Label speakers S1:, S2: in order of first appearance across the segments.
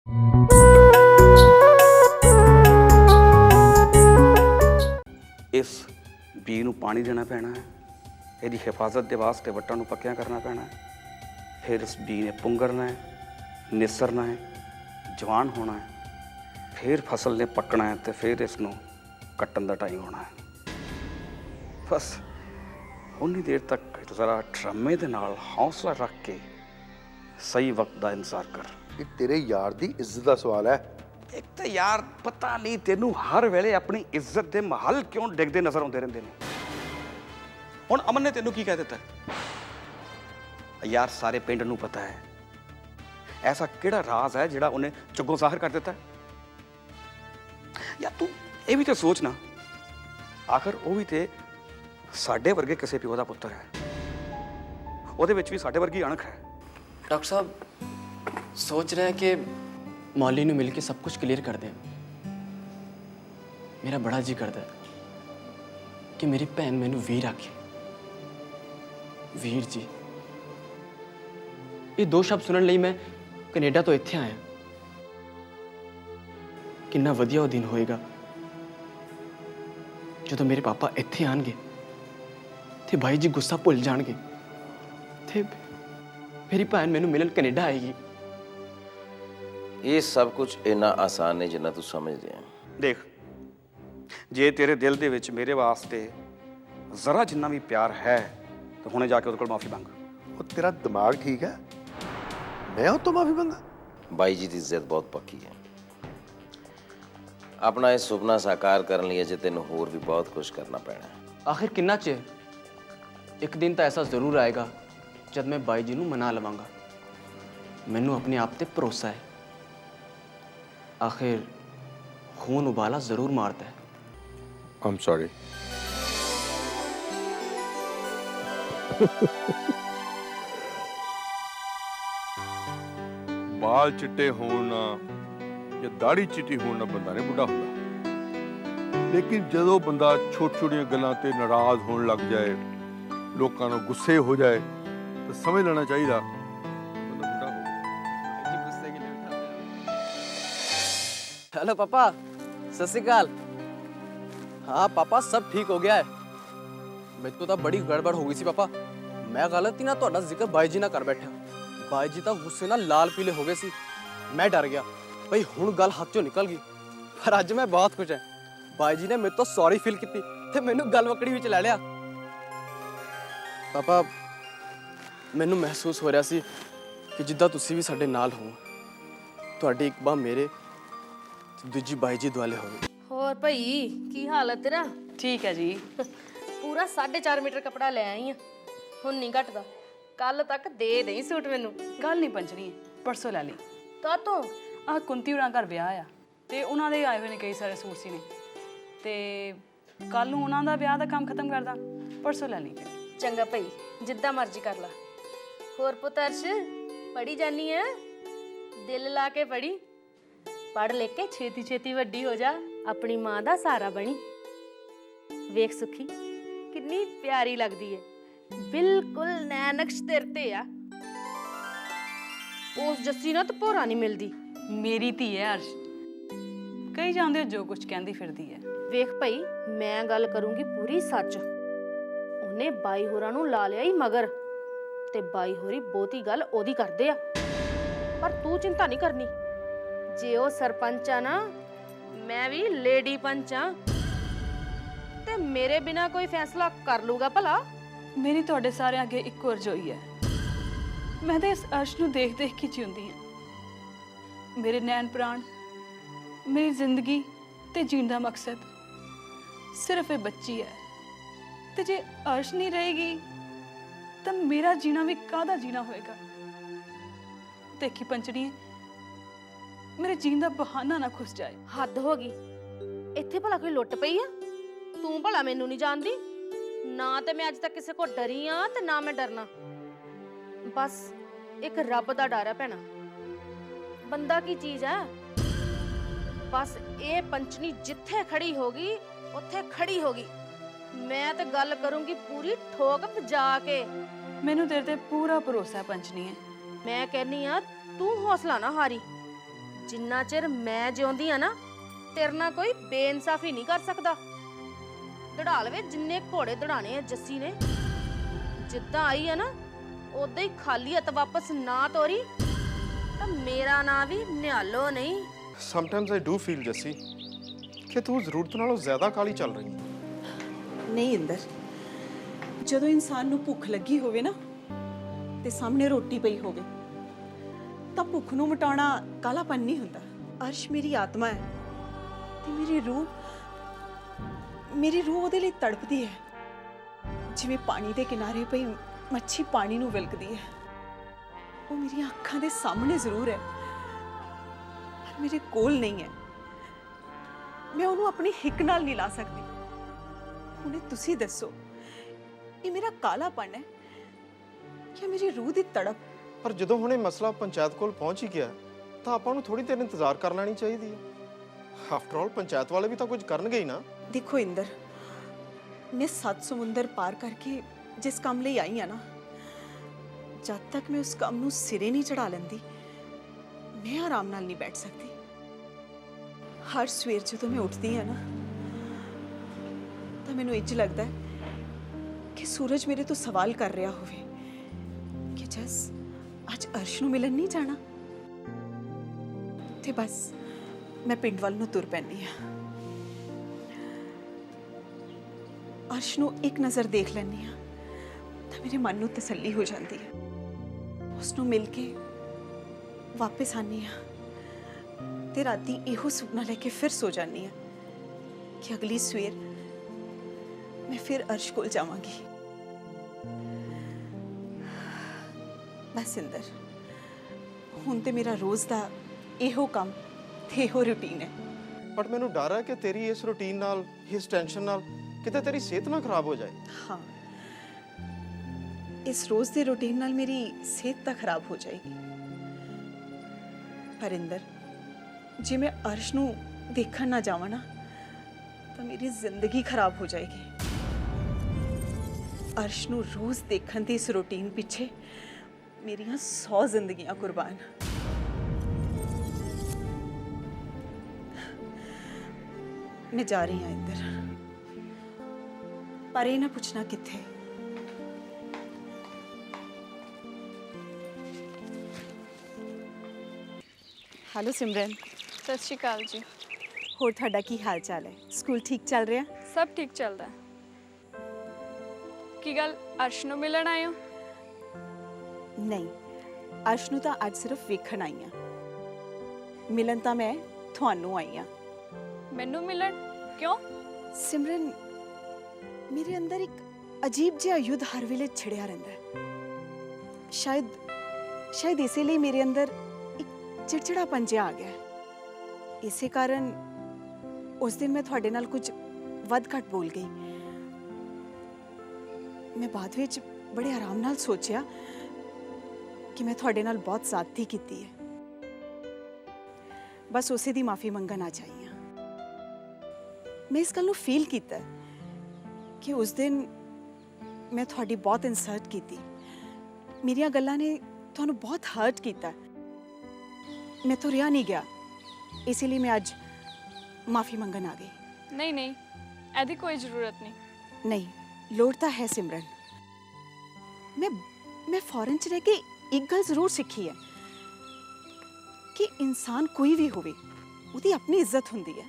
S1: इस बी नूं पानी देना पैना है, इसकी हिफाजत के वास्ते वट्टां नूं पक्कियां करना पैना है, फिर इस बी ने पुंगरना है, निसरना है, जवान होना है, फिर फसल ने पकना है तो फिर इसनूं कट्टन का टाइम होना है। बस उन्नी देर तक जरा ड्रामे दे नाल हौसला रख के सही वक्त का इंतजार कर।
S2: ये तेरे यार दी इज्जत का सवाल है।
S1: एक तो यार पता नहीं तेनू हर वेले अपनी इज्जत के महल क्यों डिगते नजर आते रहते हैं। हुण अमन ने तेनू की कह दिता यार, सारे पिंड नू पता है, ऐसा किहड़ा राज है जिहड़ा उन्हें चुगों जाहिर कर दिता है? या तू ये भी तो सोच ना, आखिर वो भी तो साडे वर्गे किसी प्यो का पुत्र है, ਉਹਦੇ ਵਿੱਚ भी साडे वर्गी अणख है।
S3: डॉक्टर साहब सोच रहे हैं कि मौली ने मिलके सब कुछ क्लियर कर दें। मेरा बड़ा जी करता है कि मेरी भैन मैनू वीर आखे। वीर जी, ये दो शब्द सुनने लिए मैं कनेडा तो इत्थे आया। कितना वधिया वो दिन होएगा जो मेरे पापा इत्थे आएंगे ते भाई जी गुस्सा भुल जाएंगे ते मेरी भैन मैनू मिलन कनेडा आएगी।
S4: ये सब कुछ इन्ना आसान है जिन्ना तू समझ दे।
S1: देख, जे तेरे दिल दे विच मेरे वास्ते जरा जिन्ना भी प्यार है तो हुणे जाके उहदे कोल माफ़ी मंग।
S2: वो तेरा दिमाग ठीक है? मैं वो तो माफी मांगा?
S4: बाई जी की इज्जत बहुत पक्की है। अपना ये सुपना साकार करने लिए अजे तेन होर भी बहुत कुछ करना पैना है।
S3: आखिर कितना चेर? एक दिन तो ऐसा जरूर आएगा जब मैं बाई जी नू मना लवांगा। मैनू अपने आप ते भरोसा है। आखिर खून उबाला जरूर मारता है।
S2: I am sorry.
S5: बाल चिट्टे होना या दाढ़ी चिट्टी होना बंदा नहीं बुढ़ा होता, लेकिन जदों बंदा छोटी छोटी गल्लां ते नाराज होने लग जाए, लोगों को गुस्से हो जाए तो समझ लेना चाहिए बंदा बुढ़ा हो गया।
S3: हेलो पापा, सत श्री अकाल। हाँ पापा, सब ठीक हो गया है। मैं तो बड़ी गड़बड़ हो गई सी पापा। मैं गलती ना तुहाडा जिक्र बाई जी ना कर बैठा। बाई जी तो गुस्से ना लाल पीले हो गए सी। मैं डर गया भाई हुण गल हाथ चों निकल गई, पर अज मैं बहुत खुश है। बाई जी ने मेरे तो सॉरी फील की ते मैनू गल वकड़ी विच लै लिया। पापा, मैनू महसूस हो रहा सी कि जिद्दां तुसीं भी साडे नाल हो। तुहाडी एक बाह मेरे दूजी बाई जी दुआले होवे।
S6: और भाई की हाल है तेरा?
S7: ठीक है जी।
S6: पूरा 4.5 मीटर कपड़ा ले आई हुण नहीं घटदा। कल तक दे देई सूट मैनू।
S7: गल नहीं पंचनी है, परसों लै ली।
S6: का तो
S7: आ कुंती होरां घर ब्याह आ ते उन्हां दे आए हुए ने कई सारे सूट सीने ते कल नूं उन्हां दा ब्याह दा काम खत्म करदा, परसों लै ली।
S6: चंगा भाई, जिद्दां मर्जी कर ला। होर पुत्त अर्श, पढ़ी जानी है? दिल ला के पढ़ी, पढ़ लिख के छेती छेती वड्डी हो जा, अपनी मां दा सहारा बनी। वेख सुखी कितनी प्यारी लगदी है, बिल्कुल नैनक्श तेरे ते आ। उस जस्सी ना तो भोरा नहीं मिलदी।
S7: मेरी धी है अर्श, कई जांदे हो जो कुछ कहंदी फिरदी है।
S6: वेख भाई, मैं गल करूंगी पूरी सच। उन्हें बाई होरां नूं ला लिया ही मगर, ते बाई होरी बहुती गल ओदी करदे आ। पर तू चिंता नहीं करनी, जे ओ सरपंच आ ना, मैं भी लेडी पंच आ, ते मेरे बिना कोई फैसला कर लूगा भला।
S7: मेरी तुहाडे सारे अगे इक्को रजोई है। मैं तो इस अर्श नूं देख देख के जिउंदी हां। मेरे नैन प्राण, मेरी जिंदगी ते जीण दा मकसद सिर्फ ये बच्ची है। ते जे अर्श नहीं रहेगी तो मेरा जीना भी काहदा जीना होएगा। देखी पंचड़ी, मेरे जीण दा बहाना ना खुस जाए।
S6: हद हो गई, इत्थे भला कोई लुट पई आ? तू भला मैनू नहीं जानदी ना, ते मैं अज तक किसी को डरी आ ते ना मैं डरना। बस एक रब दा डर है भैणा। बंदा की चीज है? बस ये पंचनी जिथे खड़ी होगी उत्थे खड़ी होगी। मैं तो गल करूंगी पूरी ठोक बजा के।
S7: मैनू तेरे ते पूरा भरोसा है पंचनी है।
S6: मैं कहनी आ तू हौसला ना हारी। ਜਿੰਨਾ ਚਿਰ ਮੈਂ ਜਿਉਂਦੀ ਆ ਨਾ ਤੇਰੇ ਨਾਲ ਕੋਈ ਬੇਇਨਸਾਫੀ ਨਹੀਂ ਕਰ ਸਕਦਾ। ਦੜਾ ਲਵੇ ਜਿੰਨੇ ਘੋੜੇ ਦੜਾਣੇ ਆ ਜੱਸੀ ਨੇ। ਜਿੱਦਾਂ ਆਈ ਆ ਨਾ ਉਦਾਂ ਹੀ ਖਾਲੀ ਹੱਥ ਵਾਪਸ ਨਾ ਤੋਰੀ ਤਾਂ ਮੇਰਾ ਨਾਂ ਵੀ ਨਿਹਾਲੋ ਨਹੀਂ।
S8: Sometimes I do feel Jassi ਕਿ ਤੂੰ ਜ਼ਰੂਰਤ ਨਾਲੋਂ ਜ਼ਿਆਦਾ ਕਾਲੀ ਚੱਲ ਰਹੀ ਹੈ।
S9: ਨਹੀਂ ਇੰਦਰ, ਜਦੋਂ ਇਨਸਾਨ ਨੂੰ ਭੁੱਖ ਲੱਗੀ ਹੋਵੇ ਨਾ ਤੇ ਸਾਹਮਣੇ ਰੋਟੀ ਪਈ ਹੋਵੇ ਤਾਂ ਭੁੱਖ ਨੂੰ ਮਿਟਾਉਣਾ ਕਾਲਾਪਨ ਨਹੀਂ ਹੁੰਦਾ। ਅਰਸ਼ ਮੇਰੀ ਆਤਮਾ ਹੈ ਤੇ ਮੇਰੀ ਰੂਹ ਉਹਦੇ ਲਈ ਤੜਪਦੀ ਹੈ, ਜਿਵੇਂ ਪਾਣੀ ਦੇ ਕਿਨਾਰੇ ਪਈ ਮੱਛੀ ਪਾਣੀ ਨੂੰ ਵਿਲਕਦੀ ਹੈ। ਉਹ ਮੇਰੀਆਂ ਅੱਖਾਂ ਦੇ ਸਾਹਮਣੇ ਜ਼ਰੂਰ ਹੈ ਪਰ ਮੇਰੇ ਕੋਲ ਨਹੀਂ ਹੈ। ਮੈਂ ਉਹਨੂੰ ਆਪਣੀ ਹਿੱਕ ਨਾਲ ਨਹੀਂ ਲਾ ਸਕਦੀ। ਹੁਣੇ ਤੁਸੀਂ ਦੱਸੋ, ਇਹ ਮੇਰਾ ਕਾਲਾਪਨ ਹੈ ਕਿ ਮੇਰੀ ਰੂਹ ਦੀ ਤੜਪ?
S8: ਪਰ ਜਦੋਂ ਹੁਣ ਇਹ ਮਸਲਾ ਪੰਚਾਇਤ ਕੋਲ ਪਹੁੰਚ ਹੀ ਗਿਆ ਤਾਂ ਆਪਾਂ ਨੂੰ ਥੋੜੀ ਦੇਰ ਇੰਤਜ਼ਾਰ ਕਰ ਲੈਣੀ ਚਾਹੀਦੀ ਹੈ। ਆਫਟਰ ਆਲ ਪੰਚਾਇਤ ਵਾਲੇ ਵੀ ਤਾਂ ਕੁਝ ਕਰਨਗੇ ਹੀ ਨਾ।
S9: ਦੇਖੋ ਇੰਦਰ, ਮੈਂ 7 ਸਮੁੰਦਰ ਪਾਰ ਕਰਕੇ ਜਿਸ ਕੰਮ ਲਈ ਆਈ ਆ ਨਾ, ਜਦ ਤੱਕ ਮੈਂ ਉਸ ਕੰਮ ਨੂੰ ਸਿਰੇ ਨਹੀਂ ਚੜਾ ਲੈਂਦੀ ਮੈਂ ਆਰਾਮ ਨਾਲ ਨਹੀਂ ਬੈਠ ਸਕਦੀ। ਹਰ ਸਵੇਰ ਜਦੋਂ ਮੈਂ ਉੱਠਦੀ ਆ ਨਾ ਤਾਂ ਮੈਨੂੰ ਇੰਜ ਲੱਗਦਾ ਹੈ ਕਿ ਸੂਰਜ ਮੇਰੇ ਤੋਂ ਸਵਾਲ ਕਰ ਰਿਹਾ ਹੋਵੇ ਕਿ ਜਸ ਅੱਜ ਅਰਸ਼ ਨੂੰ ਮਿਲਣ ਨਹੀਂ ਜਾਣਾ। ਤੇ ਬਸ ਮੈਂ ਪਿੰਡ ਵੱਲ ਨੂੰ ਤੁਰ ਪੈਂਦੀ ਆ। ਅਰਸ਼ ਨੂੰ ਇੱਕ ਨਜ਼ਰ ਦੇਖ ਲੈਂਦੀ ਆ ਤਾਂ ਮੇਰੇ ਮਨ ਨੂੰ ਤਸੱਲੀ ਹੋ ਜਾਂਦੀ ਹੈ। ਉਸ ਨੂੰ ਮਿਲ ਕੇ ਵਾਪਸ ਆਨੀ ਆ ਤੇ ਰਾਤੀ ਇਹੋ ਸੁਪਨਾ ਲੈ ਕੇ ਫਿਰ ਸੋ ਜਾਂਦੀ ਆ ਕਿ ਅਗਲੀ ਸਵੇਰ ਮੈਂ ਫਿਰ ਅਰਸ਼ ਕੋਲ ਜਾਵਾਂਗੀ। ਬਸ ਇੰਦਰ, ਹੁਣ ਤੇ ਮੇਰਾ ਰੋਜ਼ ਦਾ ਇਹੋ ਕੰਮ ਤੇ ਇਹੋ ਰੂਟੀਨ ਹੈ।
S8: ਬਟ ਮੈਨੂੰ ਡਰ ਹੈ ਕਿ ਤੇਰੀ ਇਸ ਰੂਟੀਨ ਨਾਲ, ਇਸ ਟੈਨਸ਼ਨ ਨਾਲ ਕਿਤੇ ਤੇਰੀ ਸਿਹਤ ਨਾ ਖਰਾਬ ਹੋ ਜਾਏ।
S9: ਹਾਂ, ਇਸ ਰੋਜ਼ ਦੇ ਰੂਟੀਨ ਨਾਲ ਮੇਰੀ ਸਿਹਤ ਤਾਂ ਖਰਾਬ ਹੋ ਜਾਏਗੀ। ਪਰ ਇੰਦਰ, ਜੇ ਮੈਂ ਅਰਸ਼ ਨੂੰ ਦੇਖਣ ਨਾ ਜਾਵਾਂ ਨਾ ਤਾਂ ਮੇਰੀ ਜ਼ਿੰਦਗੀ ਖਰਾਬ ਹੋ ਜਾਏਗੀ। ਅਰਸ਼ ਨੂੰ ਰੋਜ਼ ਦੇਖਣ ਦੀ ਇਸ ਰੂਟੀਨ ਪਿੱਛੇ ਮੇਰੀਆਂ 100 ਜ਼ਿੰਦਗੀਆਂ ਕੁਰਬਾਨ। मैं जा रही हूँ इंदर, पर ये ना पूछना किथे। हेलो सिमरन।
S7: सत श्री अकाल जी।
S9: होर ਤੁਹਾਡਾ ਕੀ ਹਾਲ ਚਾਲ ਹੈ? ਸਕੂਲ ਠੀਕ ਚੱਲ ਰਿਹਾ?
S7: सब ठीक चलता है। की गल अर्श नूं मिलन आए हो?
S9: ਨਹੀਂ, ਅਰਸ਼ ਨੂੰ ਤਾਂ ਅੱਜ ਸਿਰਫ ਵੇਖਣ ਆਈ ਹਾਂ। ਮਿਲਣ ਤਾਂ ਮੈਂ ਤੁਹਾਨੂੰ ਆਈ ਹਾਂ।
S7: मैनू मिलन क्यों?
S9: सिमरन, मेरे अंदर एक अजीब जिहा युद्ध हर वेले छिड़िया रहिंदा है। शायद इसीलिए मेरे अंदर एक चिड़चिड़ापन जिहा आ गया है। इसे कारण उस दिन मैं तुहाडे नाल कुछ वध घट बोल गई। मैं बाद विच बड़े आराम नाल सोचिया कि मैं तुहाडे नाल बहुत ज़्यादती कीती है। बस उसे दी माफ़ी मंगन आ जाई। मैं इस गल नूं फील कीता कि उस दिन मैं तुहाडी बहुत इंसल्ट कीती। मेरियां गल्लां ने तुहानूं बहुत हर्ट कीता। मैं तो रिहा नहीं गया, इसीलिए मैं अज माफ़ी मंगन आ गई।
S7: नहीं नहीं, ऐदी कोई ज़रूरत नहीं।
S9: नहीं, लोड़ तां है सिमरन। मैं फॉरन च रह के एक गल जरूर सीखी है कि इंसान कोई भी होवे उहदी अपनी इज्जत हुंदी है।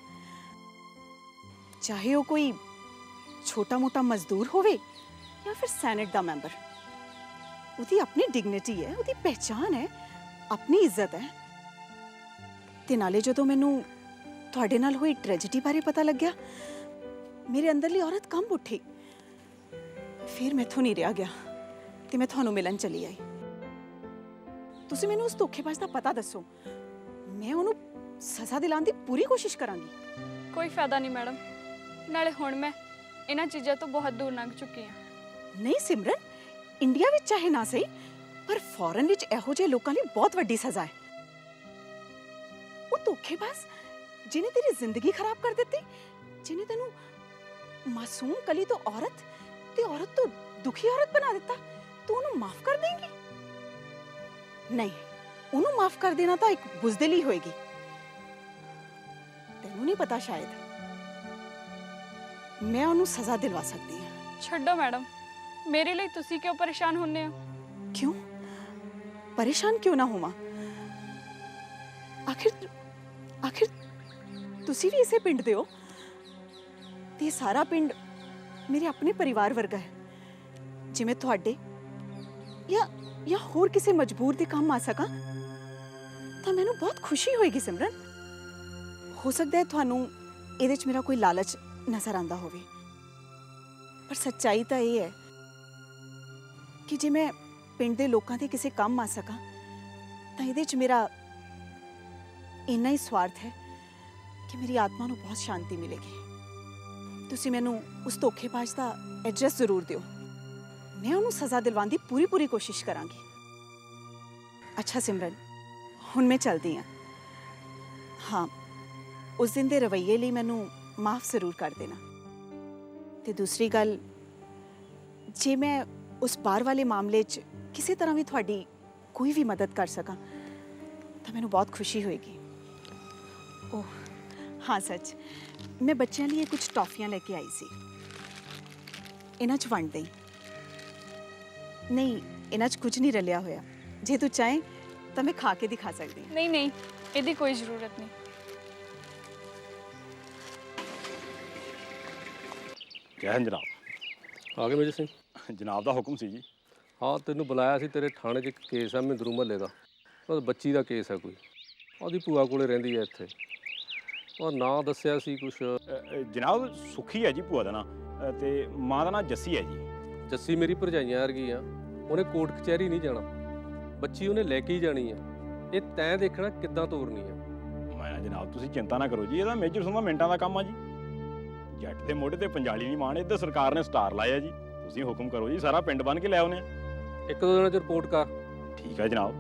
S9: चाहे वो कोई छोटा मोटा मजदूर होवे या फिर सैनेट दा मैंबर, उहदी अपनी डिग्निटी है, उहदी पहचान है, अपनी इज्जत है। ते नाले जदों मैनूं तुहाडे नाल होई ट्रेजिडी बारे पता लग्या, मेरे अंदरली औरत कंब उठी। फिर मैथों नहीं रहा गया ते मैं तुहानूं मिलन चली आई। तुसीं मैनूं उस धोखेबाज दा पता दसो, मैं उहनूं सज़ा दिलाउण दी पूरी कोशिश करांगी।
S7: कोई फायदा नहीं मैडम, नाले हुण मैं इन्हां चीज़ां तो बहुत दूर लंघ चुकी हाँ।
S9: नहीं सिमरन, इंडिया विच चाहे ना सही पर फॉरन विच इहो जिहे लोकां लई बहुत वड्डी सज़ा है। वो धोखेबाज जिन्हें तेरी जिंदगी खराब कर दित्ती, जिन्हें तेनू मासूम कली तो औरत ते औरत तो दुखी औरत बना दिता, तू उन्हें माफ कर देंगी? नहीं, उन्हें माफ कर देना तो एक बुज़दिली होएगी। नहीं पता शायद मैं ਉਹਨੂੰ ਸਜ਼ਾ ਦਿਲਵਾ ਸਕਦੀ ਹਾਂ।
S7: ਛੱਡੋ ਮੈਡਮ, ਮੇਰੇ ਲਈ ਤੁਸੀਂ ਕਿਉਂ ਪਰੇਸ਼ਾਨ ਹੁੰਨੇ ਹੋ?
S9: क्यों परेशान क्यों ना होवा? आखिर आखिर तुसी भी इसे पिंड दे हो ते सारा पिंड मेरे अपने परिवार वर्गा है। जिवें तुहाडे या होर किसी मजबूर दे काम आ सका तां मैनूं बहुत खुशी होएगी सिमरन। हो सकदा है तुहानूं इहदे च मेरा कोई लालच नज़र आंदा होवे, पर सच्चाई तां इह है कि जे मैं ਪਿੰਡ ਦੇ ਲੋਕਾਂ ਦੇ ਕਿਸੇ ਕੰਮ ਆ ਸਕਾਂ ਤਾਂ ਇਹਦੇ 'ਚ ਮੇਰਾ ਇੰਨਾ ਹੀ ਸਵਾਰਥ ਹੈ ਕਿ ਮੇਰੀ ਆਤਮਾ ਨੂੰ ਬਹੁਤ ਸ਼ਾਂਤੀ ਮਿਲੇਗੀ। ਤੁਸੀਂ ਮੈਨੂੰ ਉਸ ਧੋਖੇਬਾਜ਼ ਦਾ ਐਡਰੈਸ ਜ਼ਰੂਰ ਦਿਓ, ਮੈਂ ਉਹਨੂੰ ਸਜ਼ਾ ਦਿਲਵਾਉਣ ਦੀ ਪੂਰੀ ਕੋਸ਼ਿਸ਼ ਕਰਾਂਗੀ। ਅੱਛਾ ਸਿਮਰਨ, ਹੁਣ ਮੈਂ ਚੱਲਦੀ ਹਾਂ। ਹਾਂ, ਉਸ ਦਿਨ ਦੇ ਰਵੱਈਏ ਲਈ ਮੈਨੂੰ ਮਾਫ ਜ਼ਰੂਰ ਕਰ ਦੇਣਾ। ਤੇ ਦੂਸਰੀ ਗੱਲ, ਜੇ ਮੈਂ ਉਸ ਬਾਹਰ ਵਾਲੇ ਮਾਮਲੇ 'ਚ ਕਿਸੇ ਤਰ੍ਹਾਂ ਵੀ ਤੁਹਾਡੀ ਕੋਈ ਵੀ ਮਦਦ ਕਰ ਸਕਾਂ ਤਾਂ ਮੈਨੂੰ ਬਹੁਤ ਖੁਸ਼ੀ ਹੋਏਗੀ। ਓਹ ਹਾਂ, ਸੱਚ, ਮੈਂ ਬੱਚਿਆਂ ਲਈ ਕੁਝ ਟੌਫੀਆਂ ਲੈ ਕੇ ਆਈ ਸੀ, ਇਹਨਾਂ 'ਚ ਵੰਡ ਦੇਈ। ਨਹੀਂ, ਇਹਨਾਂ 'ਚ ਕੁਝ ਨਹੀਂ ਰਲਿਆ ਹੋਇਆ, ਜੇ ਤੂੰ ਚਾਹੇ ਤਾਂ ਮੈਂ ਖਾ ਕੇ ਦਿਖਾ ਸਕਦੀ ਹਾਂ।
S7: ਨਹੀਂ, ਇਹਦੀ ਕੋਈ ਜ਼ਰੂਰਤ ਨਹੀਂ।
S10: ਜੈ ਹਿੰਦ ਜਨਾਬ।
S11: ਆ ਗਏ ਮੇਜਰ ਸਿੰਘ?
S10: ਜਨਾਬ ਦਾ ਹੁਕਮ ਸੀ ਜੀ।
S11: ਹਾਂ, ਤੈਨੂੰ ਬੁਲਾਇਆ ਸੀ, ਤੇਰੇ ਥਾਣੇ 'ਚ ਇੱਕ ਕੇਸ ਹੈ ਮਹਿੰਦਰੂ ਮਹੱਲੇ ਦਾ। ਉਹ ਬੱਚੀ ਦਾ ਕੇਸ ਹੈ ਕੋਈ, ਉਹਦੀ ਭੂਆ ਕੋਲੇ ਰਹਿੰਦੀ ਹੈ ਇੱਥੇ। ਉਹ ਨਾਂ ਦੱਸਿਆ ਸੀ ਕੁਛ।
S10: ਜਨਾਬ ਸੁਖੀ ਹੈ ਜੀ ਭੂਆ ਦਾ ਨਾਂ, ਤੇ ਮਾਂ ਦਾ ਨਾਂ ਜੱਸੀ ਹੈ ਜੀ।
S11: ਜੱਸੀ ਮੇਰੀ ਭਰਜਾਈਆਂ ਵਰਗੀ ਆ, ਉਹਨੇ ਕੋਰਟ ਕਚਹਿਰੀ ਨਹੀਂ ਜਾਣਾ, ਬੱਚੀ ਉਹਨੇ ਲੈ ਕੇ ਹੀ ਜਾਣੀ ਆ। ਇਹ ਤੈਂ ਦੇਖਣਾ ਕਿੱਦਾਂ ਤੋਰਨੀ ਆ।
S10: ਮੈਂ ਜਨਾਬ ਤੁਸੀਂ ਚਿੰਤਾ ਨਾ ਕਰੋ ਜੀ, ਇਹਦਾ ਮੇਜਰ ਸੁਣਦਾ ਮਿੰਟਾਂ ਦਾ ਕੰਮ ਆ ਜੀ। ਜੱਟ ਦੇ ਮੋਢੇ ਤੇ ਪੰਜਾਲੀ ਨਹੀਂ ਮਾਣ, ਇੱਧਰ ਸਰਕਾਰ ਨੇ ਸਟਾਰ ਲਾਇਆ ਜੀ। ਤੁਸੀਂ ਹੁਕਮ ਕਰੋ ਜੀ, ਸਾਰਾ ਪਿੰਡ ਬਣ ਕੇ ਲੈ ਆਉਨੇ ਆ।
S11: ਇੱਕ ਦੋ ਦਿਨਾਂ 'ਚ ਰਿਪੋਰਟ ਕਰ।
S10: ਠੀਕ ਹੈ ਜਨਾਬ।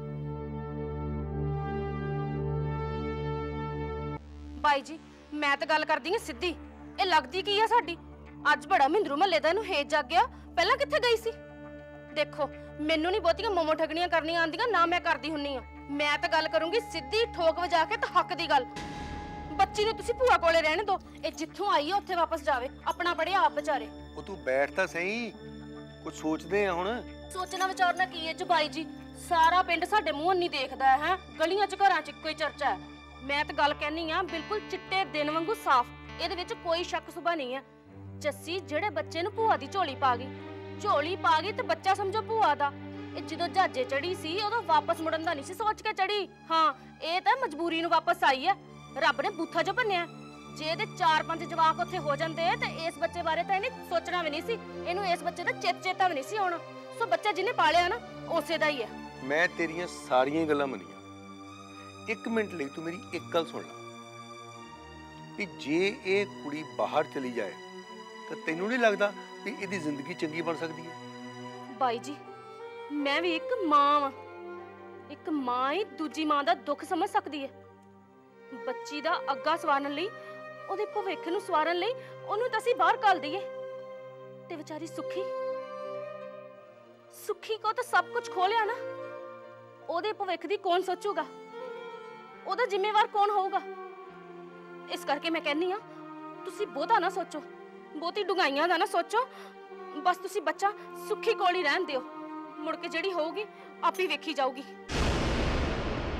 S6: ਬਾਈ ਜੀ, ਮੈਂ ਤਾਂ ਗੱਲ ਕਰਦੀ ਹਾਂ ਸਿੱਧੀ। ਇਹ ਲੱਗਦੀ ਕੀ ਆ ਸਾਡੀ? ਅੱਜ ਬੜਾ ਮਹਿੰਦਰੂ ਮਹੱਲੇ ਦਾ ਇਹਨੂੰ ਹੇਜ ਜਾਗ ਗਿਆ। ਪਹਿਲਾਂ ਕਿੱਥੇ ਗਈ ਸੀ? ਦੇਖੋ, ਮੈਨੂੰ ਨਹੀਂ ਬਹੁਤੀਆਂ ਮੋਮੋ ਠਗਣੀਆਂ ਕਰਨੀਆਂ ਆਉਂਦੀਆਂ, ਨਾ ਮੈਂ ਕਰਦੀ ਹੁੰਨੀ ਆ। ਮੈਂ ਤਾਂ ਗੱਲ ਕਰੂੰਗੀ ਸਿੱਧੀ, ਠੋਕ ਵਜਾ ਕੇ, ਤਾਂ ਹੱਕ ਦੀ ਗੱਲ। ਬੱਚੀ ਨੂੰ ਤੁਸੀਂ ਭੂਆ ਕੋਲੇ ਰਹਿਣ ਦਿਓ, ਇਹ ਜਿੱਥੋਂ ਆਈ ਹੈ ਉੱਥੇ ਵਾਪਸ ਜਾਵੇ। ਆਪਣਾ ਪੜਿਆ ਆਪ ਵਿਚਾਰੇ।
S2: ਉਹ ਤੂੰ ਬੈਠ ਤਾਂ ਸਹੀ, ਕੁਝ ਸੋਚਦੇ ਆ ਹੁਣ।
S6: ਸੋਚਣਾ ਵਿਚਾਰਨਾ ਕੀ ਹੈ ਬਾਈ ਜੀ? ਸਾਰਾ ਪਿੰਡ ਸਾਡੇ ਮੂੰਹ ਨਹੀਂ ਦੇਖਦਾ ਹੈ। ਗਲੀਆਂ 'ਚ ਘਰਾਂ 'ਚ ਇੱਕੋ ਹੀ ਚਰਚਾ ਹੈ। ਮੈਂ ਤਾਂ ਗੱਲ ਕਹਿਨੀ ਆ ਬਿਲਕੁਲ ਚਿੱਟੇ ਦਿਨ ਵਾਂਗੂ ਸਾਫ਼, ਇਹਦੇ ਵਿੱਚ ਕੋਈ ਸ਼ੱਕ ਸੁਭਾ ਨਹੀਂ ਹੈ। ਜੱਸੀ ਜਿਹੜੇ ਬੱਚੇ ਨੂੰ ਭੂਆ ਦੀ ਝੋਲੀ ਪਾ ਗਈ ਤੇ ਬੱਚਾ ਸਮਝੋ ਭੂਆ ਦਾ। ਇਹ ਜਦੋਂ ਜਹਾਜ਼ੇ ਚੜੀ ਸੀ ਉਦੋਂ ਵਾਪਸ ਮੁੜਨ ਦਾ ਨਹੀਂ ਸੀ ਸੋਚ ਕੇ ਚੜੀ। ਹਾਂ, ਇਹ ਤਾਂ ਮਜਬੂਰੀ ਨੂੰ ਵਾਪਸ ਆਈ ਹੈ। ਰੱਬ ਨੇ ਬੂਥਾ ਜੋ ਭੰਨਿਆ। ਜੇ ਇਹਦੇ 4-5 ਜਵਾਕ ਉੱਥੇ ਹੋ ਜਾਂਦੇ ਤੇ ਇਸ ਬੱਚੇ ਬਾਰੇ ਤਾਂ ਇਹਨੇ ਸੋਚਣਾ ਵੀ ਨਹੀਂ ਸੀ। ਇਹਨੂੰ ਇਸ ਬੱਚੇ ਦਾ ਚੇਤਾ ਵੀ ਨਹੀਂ ਸੀ ਆਉਣਾ। ਸੋ ਬੱਚਾ ਜਿਹਨੇ ਪਾਲਿਆ ਨਾ, ਉਸੇ ਦਾ ਹੀ ਹੈ।
S2: ਮੈਂ ਤੇਰੀਆਂ ਸਾਰੀਆਂ ਗੱਲਾਂ ਮੰਨੀਆਂ। ਇੱਕ ਮਿੰਟ ਲਈ ਤੂੰ ਮੇਰੀ ਇੱਕ ਗੱਲ ਸੁਣ ਲੈ ਵੀ ਜੇ ਇਹ ਕੁੜੀ ਬਾਹਰ ਚਲੀ ਜਾਏ ਤਾਂ ਤੈਨੂੰ ਨਹੀਂ ਲੱਗਦਾ ਵੀ ਇਹਦੀ ਜ਼ਿੰਦਗੀ ਚੰਗੀ ਬਣ ਸਕਦੀ ਹੈ?
S6: ਬਾਈ ਜੀ, ਮੈਂ ਵੀ ਇੱਕ ਮਾਂ ਵਾਂ। ਇੱਕ ਮਾਂ ਹੀ ਦੂਜੀ ਮਾਂ ਦਾ ਦੁੱਖ ਸਮਝ ਸਕਦੀ ਹੈ। ਬੱਚੀ ਦਾ ਅੱਗਾ ਸਵਾਰਨ ਲਈ, ਉਹਦੇ ਭਵਿੱਖ ਨੂੰ ਸਵਾਰਨ ਲਈ ਉਹਨੂੰ ਤਾਂ ਅਸੀਂ ਬਾਹਰ ਕੱਢ ਦਈਏ ਤੇ ਵਿਚਾਰੀ ਸੁਖੀ ਕੋ ਤਾਂ ਸਭ ਕੁਝ ਖੋਲਿਆ ਨਾ। ਉਹਦੇ ਭਵਿੱਖ ਦੀ ਕੌਣ ਸੋਚੂਗਾ? ਉਹਦਾ ਜ਼ਿੰਮੇਵਾਰ ਕੌਣ ਹੋਊਗਾ? ਇਸ ਕਰਕੇ ਮੈਂ ਕਹਿੰਨੀ ਆ, ਤੁਸੀਂ ਬਹੁਤਾ ਨਾ ਸੋਚੋ, ਬਹੁਤੀ ਡੂੰਘਾਈਆਂ ਦਾ ਨਾ ਸੋਚੋ। ਬਸ ਤੁਸੀਂ ਬੱਚਾ ਸੁਖੀ ਕੋਲ ਹੀ ਰਹਿਣ ਦਿਓ। ਮੁੜ ਕੇ ਜਿਹੜੀ ਹੋਊਗੀ ਆਪੇ ਵੇਖੀ ਜਾਊਗੀ।